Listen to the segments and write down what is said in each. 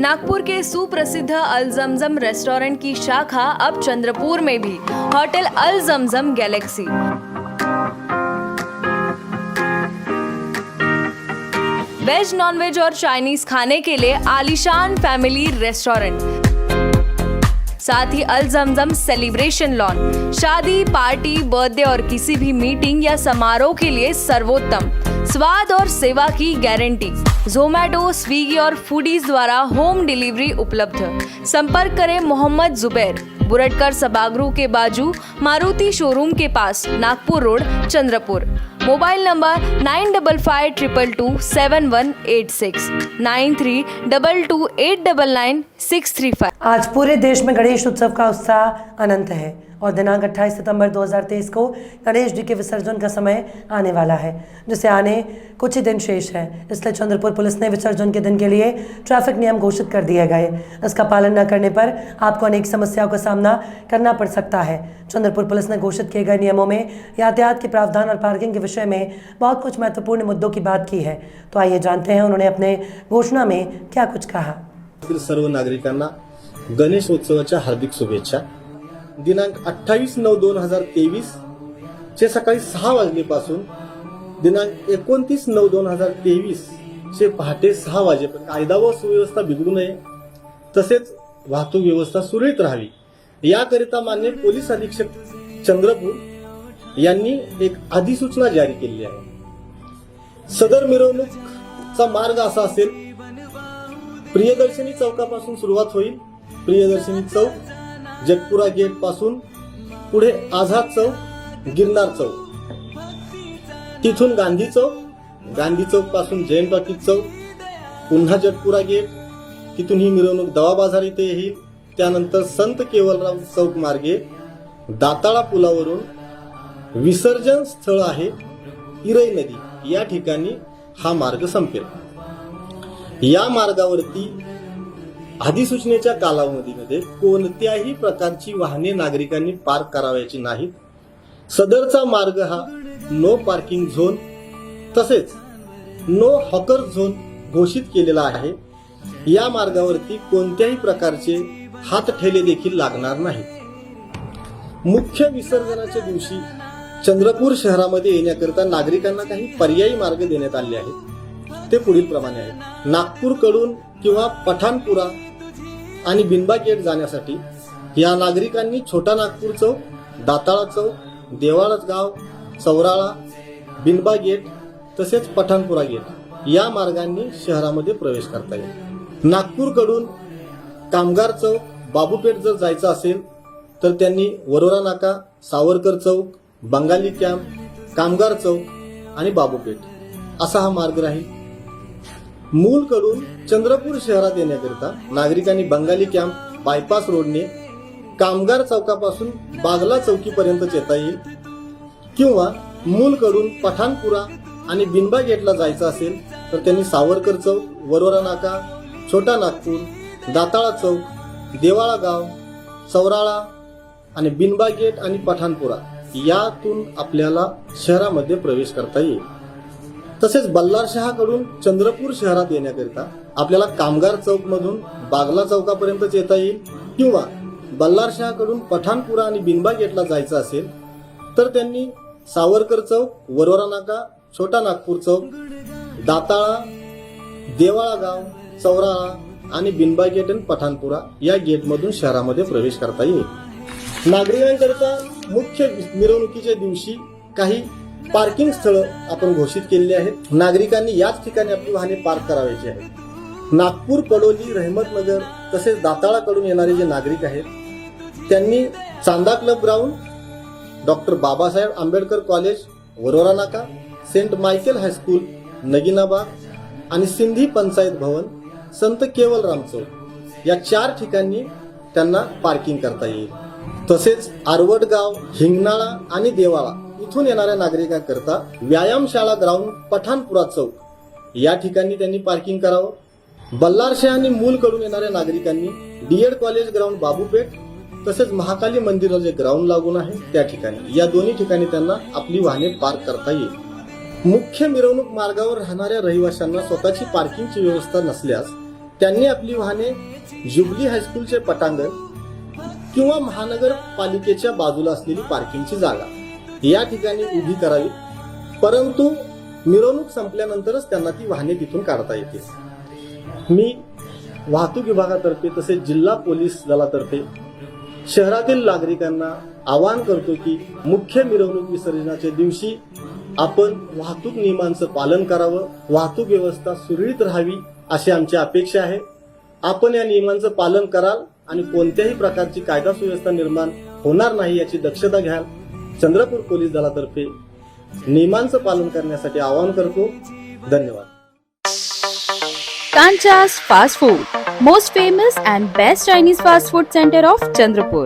नागपुर के सुप्रसिद्ध अल जमजम रेस्टोरेंट की शाखा अब चंद्रपुर में भी, होटल अल जमजम गैलेक्सी। वेज, नॉनवेज और चाइनीज खाने के लिए आलीशान फैमिली रेस्टोरेंट, साथ ही अल जमजम सेलिब्रेशन लॉन, शादी, पार्टी, बर्थडे और किसी भी मीटिंग या समारोह के लिए सर्वोत्तम स्वाद और सेवा की गारंटी। जोमैटो, स्विगी और फूडीज द्वारा होम डिलीवरी उपलब्ध। संपर्क करें मोहम्मद जुबैर, बुरटकर सभागृह के बाजू, मारुति शोरूम के पास, Nagpur road, Chandrapur. Mobile number 9552227186 9322899635। आज पूरे देश में गणेश उत्सव का उत्साह अनंत है और दिनांक 28 सितंबर 2023 को गणेश जी के विसर्जन का समय आने वाला है, जिसे आने कुछ ही दिन शेष है। इसलिए चंद्रपुर पुलिस ने विसर्जन के दिन के लिए ट्रैफिक नियम घोषित कर दिए गए। इसका पालन न करने पर आपको अनेक समस्याओं का सामना करना पड़ सकता है। चंद्रपुर पुलिस ने घोषित किए गए नियमों में यातायात के प्रावधान और पार्किंग के विषय में बहुत कुछ महत्वपूर्ण मुद्दों की बात की है। तो आइए जानते हैं उन्होंने अपने घोषणा में क्या कुछ कहा। सर्व नागरिकांना गणेशोत्सवाच्या हार्दिक शुभेच्छा। दिनांक 28/9/2023 चे सकाळी 6 वाजल्यापासून दिनांक 29/9/2023 चे पहाटे 6 वाजेपर्यंत कायदा व सुव्यवस्था बिघडू नये, तसेच वाहतूक व्यवस्था सुरळीत राहावी याकरिता माननीय पोलीस अधीक्षक चंद्रपूर यांनी एक अधिसूचना जारी केली आहे। सदर मिरवणूकचा मार्ग असा असेल, प्रियदर्शनी चौकापासून सुरुवात होईल। प्रियदर्शनी चौक, जगपुरा गेट पासून पुढे आझाद चौक, गिरनार चौक, तिथून गांधी चौक, गांधी चौक पासून जैन टॉकीज चौक, पुन्हा जगपुरा गेट, तिथून ही मिरवणूक दवा बाजार इथे येईल। त्यानंतर संत केवलराव चौक मार्गे दाताळा पुलावरून विसर्जन स्थळ आहे इरई नदी, या ठिकाणी हा मार्ग संपेल। या मार्गावरती अधिसूचनेच्या कालावधीमध्ये कोणत्याही प्रकारची वाहने नागरिकांनी पार्क करावयाची नाहीत। सदरचा मार्ग हा नो पार्किंग झोन तसेच नो हॉकर झोन घोषित केलेला आहे। या मार्गावरती कोणत्याही प्रकारचे हातठेले देखील लागणार नाहीत। मुख्य विसर्जनाच्या दिवशी चंद्रपूर शहरामध्ये येण्याकरिता नागरिकांना काही पर्यायी मार्ग देण्यात आले आहेत। ते पुढील प्रमाणे आहेत। नागपूर कडून किंवा पठाणपुरा आणि बिनबा गेट जाण्यासाठी या नागरिकांनी छोटा नागपूर चौक, दाताळा चौक, देवाळगाव, चौराळा, बिनबा गेट तसेच पठाणपुरा गेट या मार्गांनी शहरामध्ये प्रवेश करता येईल। नागपूर कडून कामगार चौक, बाबूपेठ जर जायचं असेल तर त्यांनी वरोरा नाका, सावरकर चौक, बंगाली कॅम्प, कामगार चौक आणि बाबूपेठ असा हा मार्ग राहील। मूल कडून चंद्रपूर शहरात येण्याकरिता नागरिकांनी बंगाली कॅम्प, बायपास रोडने कामगार चौकापासून बागला चौकीपर्यंत येता येईल, किंवा मूल कडून पठाणपुरा आणि बिनबा गेटला जायचं असेल तर त्यांनी सावरकर चौक, वरोरा नाका, छोटा नागपूर, दाताळा चौक, देवाळा गाव, चौराळा आणि बिनबा गेट आणि पठाणपुरा यातून आपल्याला शहरामध्ये प्रवेश करता येईल। तसेच बल्लारशहा कडून चंद्रपूर शहरात येण्याकरिता आपल्याला कामगार चौक मधून बागला चौकापर्यंत येता येईल, किंवा बल्लारशहा कडून पठाणपुरा आणि बिनबा गेटला जायचं असेल तर त्यांनी सावरकर चौक, वरोरा नाका, छोटा नागपूर चौक, दाताळा, देवाळा गाव, चौराळा आणि बिनबा गेट आणि पठाणपुरा या गेटमधून शहरामध्ये प्रवेश करता येईल। नागरिकांकरिता मुख्य मिरवणुकीच्या दिवशी काही पार्किंग स्थळं आपण घोषित केलेली आहेत। नागरिकांनी याच ठिकाणी आपली वाहने पार्क करावायची आहेत। नागपूर, पडोली, रहमतनगर तसेच दाताळाकडून येणारे जे नागरिक आहेत त्यांनी Chanda club ground, doctor Babasaheb Ambedkar college, Warora नाका, सेंट मायकेल हायस्कूल, नगिनाबाग आणि सिंधी पंचायत भवन, संत केवलराम चौक या 4 ठिकाणी त्यांना पार्किंग करता येईल। तसेच आरवडगाव, हिंगणाळा आणि देवाळा इथून येणाऱ्या नागरिकांकरता व्यायामशाळा ग्राउंड, पठाणपुरा चौक या ठिकाणी त्यांनी पार्किंग करावं। बल्लारशहा आणि मूल कडून येणाऱ्या नागरिकांनी डीएड कॉलेज ग्राउंड, बाबूपेठ तसेच महाकाली मंदिराला जे ग्राउंड लागून आहे त्या ठिकाणी, या दोन्ही ठिकाणी त्यांना आपली वाहने पार्क करता येईल। मुख्य मिरवणूक मार्गावर राहणाऱ्या रहिवाशांना स्वतःची पार्किंगची व्यवस्था नसल्यास त्यांनी आपली वाहने जुबली हायस्कूलचे पटांगण किंवा महानगरपालिकेच्या बाजूला असलेली पार्किंगची जागा या ठिकाणी उभी करावी, परंतु मिरवणूक संपल्यानंतरच त्यांना ती वाहने तिथून काढता येतील. मी वाहतूक विभागातर्फे तसेच जिल्हा पोलीस दलातर्फे शहरातील नागरिकांना आवाहन करतो की मुख्य मिरवणूक विसर्जनाच्या दिवशी आपण वाहतूक नियमांचं पालन करावं, वाहतूक व्यवस्था सुरळीत राहावी अशी आमची अपेक्षा आहे. आपण या नियमांचं पालन कराल आणि कोणत्याही प्रकारची कायदा सुव्यवस्था निर्माण होणार नाही याची दक्षता घ्याल. चंद्रपूर पोलीस दलातर्फे नियमांचं पालन करण्यासाठी आवाहन करतो. धन्यवाद. Kancha's Fast Food, most famous and best Chinese fast food center of Chandrapur.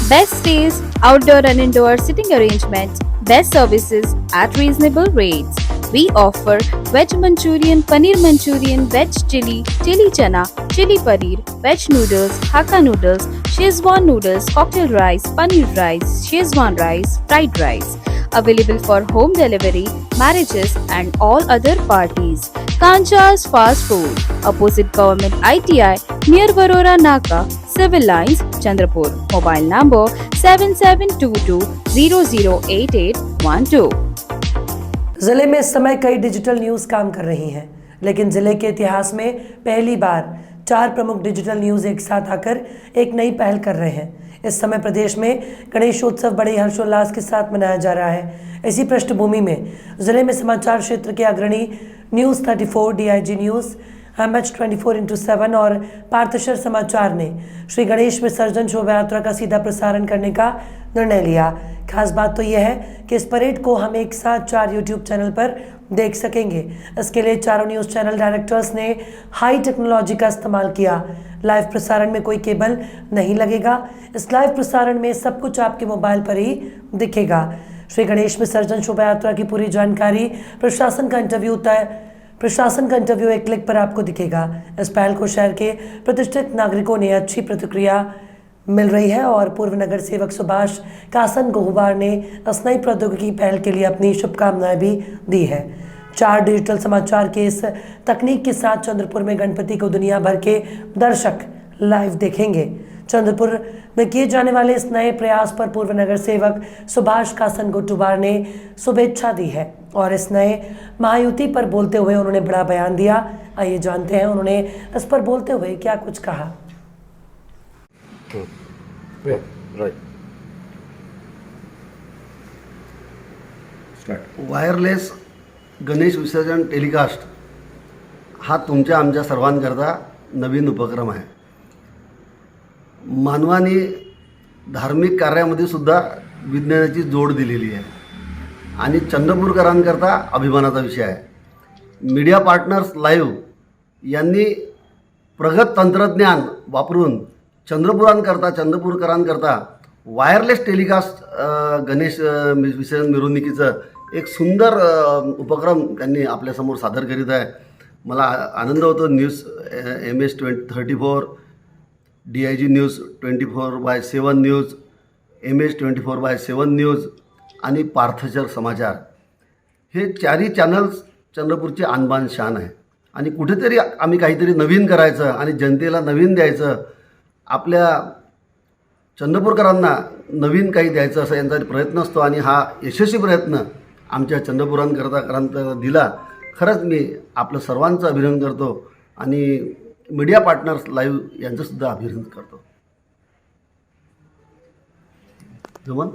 Best stays, outdoor and indoor sitting arrangements, best services at reasonable rates. We offer veg Manchurian, paneer Manchurian, veg chili, chili chana, chili paneer, veg noodles, Hakka noodles, Szechuan noodles, cocktail rice, paneer rice, Szechuan rice, fried rice. Available for home delivery, marriages and all other parties. Kancha's Fast Food, opposite Government ITI, near Varora Naka, Civil Lines, Chandrapur. Mobile number 7722008812. ज़िले में इस समय कई digital news काम कर रही हैं, लेकिन ज़िले के इतिहास में पहली बार 4 प्रमुख डिजिटल न्यूज़ एक साथ आकर एक नई पहल कर रहे हैं. इस समय प्रदेश में गणेशोत्सव बड़े हर्षोल्लास के साथ मनाया जा रहा है. इसी पृष्ठभूमि में ज़िले में समाचार क्षेत्र के अग्रणी न्यूज़ 34, DIG न्यूज़, MH24x7 और पार्थशर समाचार ने श्री गणेश विसर्जन शोभा यात्रा का सीधा प्रसारण करने का निर्णय लिया. खास बात तो यह है कि इस परेड को हम एक साथ 4 YouTube चैनल पर देख सकेंगे. इसके लिए चारों न्यूज़ चैनल डायरेक्टर्स ने हाई टेक्नोलॉजी का इस्तेमाल किया. लाइव प्रसारण में कोई केबल नहीं लगेगा. इस लाइव प्रसारण में सब कुछ आपके मोबाइल पर ही दिखेगा. श्री गणेश विसर्जन शोभा यात्रा की पूरी जानकारी, प्रशासन का इंटरव्यू एक क्लिक पर आपको दिखेगा. इस पहल को शहर के प्रतिष्ठित नागरिकों ने अच्छी प्रतिक्रिया मिल रही है और पूर्व नगर सेवक सुभाष कासन गोहुबार ने इस नई प्रौद्योगिकी पहल के लिए अपनी शुभकामनाएं भी दी है. 4 डिजिटल समाचार के इस तकनीक के साथ चंद्रपुर में गणपति को दुनिया भर के दर्शक लाइव देखेंगे. चंद्रपुर में किए जाने वाले इस नए प्रयास पर पूर्व नगर सेवक सुभाष कासन गोटुबार ने शुभेच्छा दी है और इस नए महायुति पर बोलते हुए उन्होंने बड़ा बयान दिया. आइए जानते हैं उन्होंने इस पर बोलते हुए क्या कुछ कहा. वायरलेस गणेश विसर्जन टेलिकास्ट हा तुमच्या आमच्या सर्वांकरता नवीन उपक्रम आहे. मानवाने धार्मिक कार्यामध्ये सुद्धा विज्ञानाची जोड दिलेली आहे आणि चंद्रपूरकरांकरता अभिमानाचा विषय आहे. मीडिया पार्टनर्स लाईव्ह यांनी प्रगत तंत्रज्ञान वापरून चंद्रपूरकरांकरता वायरलेस टेलिकास्ट गणेश विसर्जन मिरवणुकीचं एक सुंदर उपक्रम त्यांनी आपल्यासमोर सादर करीत आहे. मला आनंद होतो. News MH34, DIG news 24/7 news, MH24/7 news आणि पार्थशर समाचार हे 4ही चॅनल्स चंद्रपूरची आणबान शान आहे. आणि कुठेतरी आम्ही काहीतरी नवीन करायचं आणि जनतेला नवीन द्यायचं, आपल्या चंद्रपूरकरांना नवीन काही द्यायचं असा यांचा प्रयत्न असतो आणि हा यशस्वी प्रयत्न आमच्या चंद्रपूरकरांना दिला. खरंच मी आपलं सर्वांचं अभिनंदन करतो आणि मीडिया पार्टनर्स लाईव्ह यांचंसुद्धा अभिनंदन करतो. जमन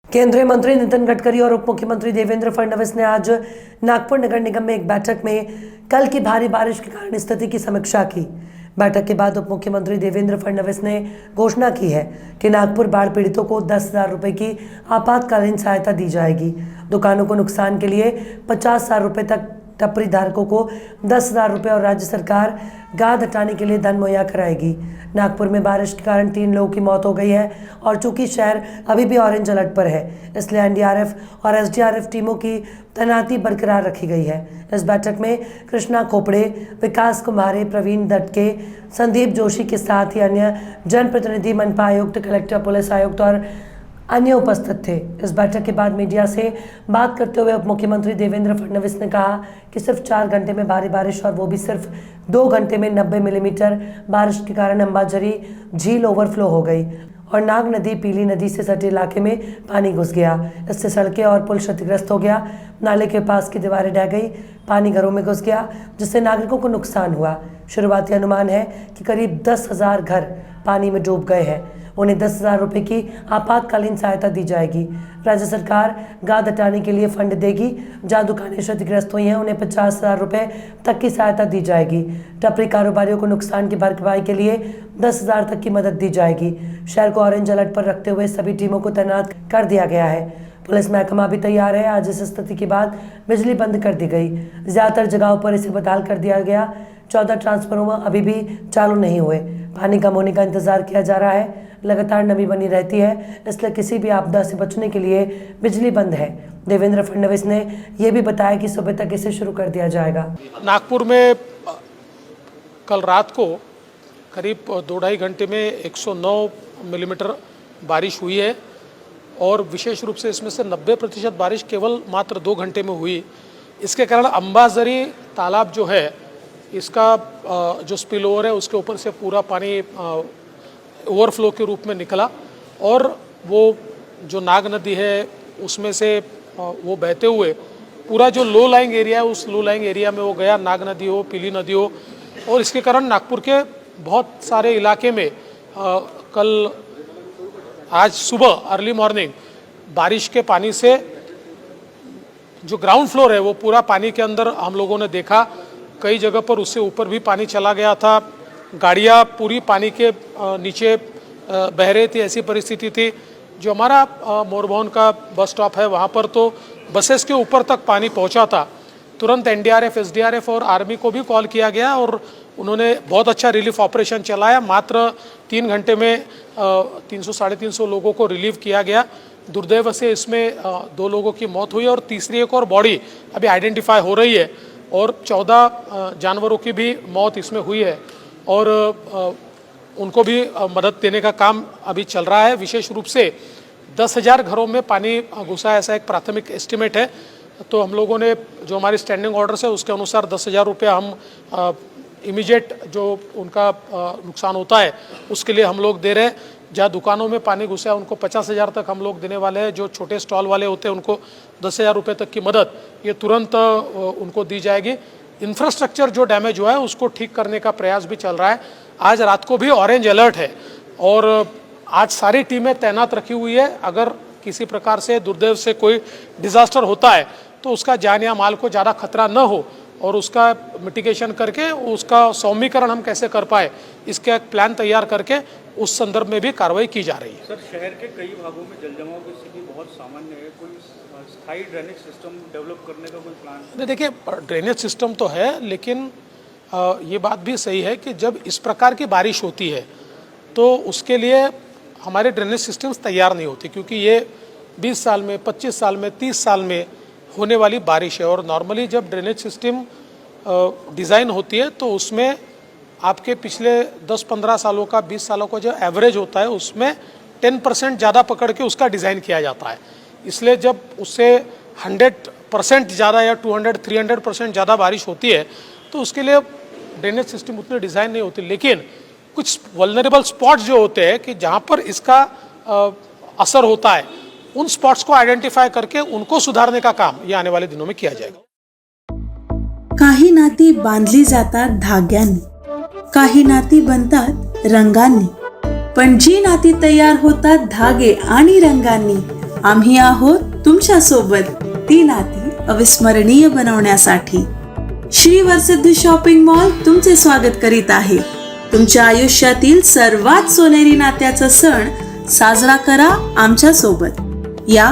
केंद्रीय मंत्री नितिन गडकरी और उप मुख्यमंत्री देवेंद्र फडणवीस ने आज नागपुर नगर निगम में एक बैठक में कल की भारी बारिश के कारण स्थिति की समीक्षा की. बैठक के बाद उप मुख्यमंत्री देवेंद्र फडणवीस ने घोषणा की है कि नागपुर बाढ़ पीड़ितों को 10,000 रुपये की आपातकालीन सहायता दी जाएगी. दुकानों को नुकसान के लिए 50,000 रुपये तक टपरी धारकों को 10,000 रुपये और राज्य सरकार गाद हटाने के लिए धन मुहैया कराएगी। नागपुर में बारिश के कारण 3 लोगों की मौत हो गई है और चूंकि शहर अभी भी ऑरेंज अलर्ट पर है, इसलिए एनडीआरएफ और एसडीआरएफ टीमों की तैनाती बरकरार रखी गई है। इस बैठक में कृष्णा खोपड़े, विकास कुमारे, प्रवीण दटके, संदीप जोशी के साथ ही अन्य जनप्रतिनिधि, मनपा आयुक्त, कलेक्टर, पुलिस आयुक्त और अन्य उपस्थित थे। इस बैठक के बाद मीडिया से बात करते हुए उप मुख्यमंत्री देवेंद्र फडणवीस ने कहा कि सिर्फ 4 घंटे में भारी बारिश और वो भी सिर्फ 2 घंटे में 90 मिलीमीटर बारिश के कारण अंबाझरी झील ओवरफ्लो हो गई और नाग नदी पीली नदी से सटे इलाके में पानी घुस गया। इससे सड़कें और पुल क्षतिग्रस्त हो गया। नाले के पास की दीवारें ढह गई, पानी घरों में घुस गया, जिससे नागरिकों को नुकसान हुआ। शुरुआती अनुमान है कि करीब 10,000 घर पानी में डूब गए हैं। उन्हें 10,000 रुपये की आपातकालीन सहायता दी जाएगी। राज्य सरकार गाद हटाने के लिए फंड देगी। जहाँ दुकानें क्षतिग्रस्त हुई हैं उन्हें 50,000 रुपये तक की सहायता दी जाएगी। टपरी कारोबारियों को नुकसान की भरपाई के लिए 10,000 तक की मदद दी जाएगी। शहर को ऑरेंज अलर्ट पर रखते हुए सभी टीमों को तैनात कर दिया गया है। पुलिस महकमा भी तैयार है। आज इस स्थिति के बाद बिजली बंद कर दी गई। ज़्यादातर जगहों पर इसे बहाल कर दिया गया। 14 ट्रांसफार्मर अभी भी चालू नहीं हुए। पानी कम होने का इंतजार किया जा रहा है। लगातार नमी बनी रहती है, इसलिए किसी भी आपदा से बचने के लिए बिजली बंद है। देवेंद्र फडणवीस ने यह भी बताया कि सुबह तक इसे शुरू कर दिया जाएगा। नागपुर में कल रात को करीब 2-2.5 घंटे में 109 मिलीमीटर बारिश हुई है और विशेष रूप से इसमें से 90% बारिश केवल मात्र 2 घंटे में हुई। इसके कारण अंबाझरी तालाब जो है इसका जो स्पिल ओवर है उसके ऊपर से पूरा पानी ओवरफ्लो के रूप में निकला और वो जो नाग नदी है उसमें से वो बहते हुए पूरा जो लो लाइंग एरिया है उस लो लाइंग एरिया में वो गया। नाग नदी हो, पीली नदी हो, और इसके कारण नागपुर के बहुत सारे इलाके में कल आज सुबह अर्ली मॉर्निंग बारिश के पानी से जो ग्राउंड फ्लोर है वो पूरा पानी के अंदर हम लोगों ने देखा। कई जगह पर उससे ऊपर भी पानी चला गया था। गाड़ियाँ पूरी पानी के नीचे बह रही थी, ऐसी परिस्थिति थी। जो हमारा मोरभवन का बस स्टॉप है वहाँ पर तो बसेस के ऊपर तक पानी पहुँचा था। तुरंत एनडीआरएफ, एसडीआरएफ और आर्मी को भी कॉल किया गया और उन्होंने बहुत अच्छा रिलीफ ऑपरेशन चलाया। मात्र 3 घंटे में 300-350 लोगों को रिलीव किया गया। दुर्दैव से इसमें 2 लोगों की मौत हुई और तीसरी एक और बॉडी अभी आइडेंटिफाई हो रही है और 14 जानवरों की भी मौत इसमें हुई है और उनको भी मदद देने का काम अभी चल रहा है। विशेष रूप से 10,000 घरों में पानी घुसा है, ऐसा एक प्राथमिक एस्टिमेट है। तो हम लोगों ने जो हमारी स्टैंडिंग ऑर्डर्स है उसके अनुसार 10,000 रुपये हम इमीडिएट जो उनका नुकसान होता है उसके लिए हम लोग दे रहे हैं। जहाँ दुकानों में पानी घुसा है उनको 50,000 तक हम लोग देने वाले हैं। जो छोटे स्टॉल वाले होते हैं उनको 10,000 रुपये तक की मदद ये तुरंत उनको दी जाएगी। इंफ्रास्ट्रक्चर जो डैमेज हुआ है उसको ठीक करने का प्रयास भी चल रहा है। आज रात को भी ऑरेंज अलर्ट है और आज सारी टीमें तैनात रखी हुई है। अगर किसी प्रकार से दुर्दैव से कोई डिजास्टर होता है तो उसका जान या माल को ज़्यादा खतरा न हो और उसका मिटिगेशन करके उसका सौम्यीकरण हम कैसे कर पाए इसका एक प्लान तैयार करके उस संदर्भ में भी कार्रवाई की जा रही है। सर, शहर के कई भागों में जलजमाव की स्थिति बहुत सामान्य है। कोई स्थायी ड्रेनेज सिस्टम डेवलप करने का कोई प्लान? नहीं, देखिए ड्रेनेज सिस्टम तो है, लेकिन ये बात भी सही है कि जब इस प्रकार की बारिश होती है तो उसके लिए हमारे ड्रेनेज सिस्टम्स तैयार नहीं होती, क्योंकि ये 20 साल में, 25 साल में, 30 साल में होने वाली बारिश है। और नॉर्मली जब ड्रेनेज सिस्टम डिज़ाइन होती है तो उसमें आपके पिछले 10-15 सालों का, 20 सालों का जो एवरेज होता है उसमें 10% ज़्यादा पकड़ के उसका डिज़ाइन किया जाता है। इसलिए जब उससे 100% ज़्यादा या 200-300% ज़्यादा बारिश होती है तो उसके लिए ड्रेनेज सिस्टम उतनी डिज़ाइन नहीं होती। लेकिन कुछ वल्नरेबल स्पॉट्स जो होते हैं कि जहाँ पर इसका असर होता है, उन स्पॉट्स को आयडेंटिफाय करके उनको सुधारने का काम ये आने वाले दिनों में किया जाएगा। काही नाती बांधली जातात धाग्यांनी, काही नाती बनतात रंगांनी, पण जी नाती तयार होतात धागे आणि रंगांनी, आम्ही आहोत तुमच्या सोबत ती नाती अविस्मरणीय बनवण्यासाठी। श्री वरसिद्धी शॉपिंग मॉल तुमचे स्वागत करीत आहे। तुमच्या आयुष्यातील सर्वात सोनेरी नात्याचा सण साजरा करा आमच्या सोबत। या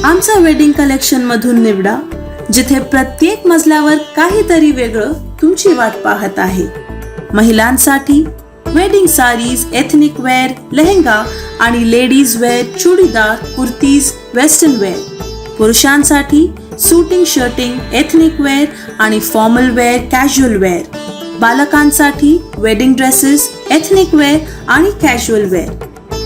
आमचा वेडिंग कलेक्शन मधून निवडा, जिथे प्रत्येक मजल्यावर काहीतरी वेगळं तुमची वाट पाहत आहे. महिलांसाठी wedding saris, ethnic wear, lehenga आणि ladies wear, churidar, kurtis, western wear. पुरुषांसाठी सूटिंग, शर्टिंग, एथनिक वेअर आणि फॉर्मल वेअर, कॅज्युअल वेअर. बालकांसाठी वेडिंग ड्रेसेस, एथनिक वेअर आणि कॅज्युअल वेअर.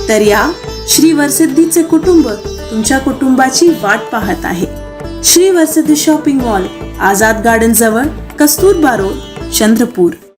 तर या श्री वरसिद्धीचे कुटुंब तुमच्या कुटुंबाची वाट पाहत आहे. श्री वरसिद्धी शॉपिंग मॉल, आझाद गार्डन जवळ, कस्तुरबा रोड, चंद्रपूर.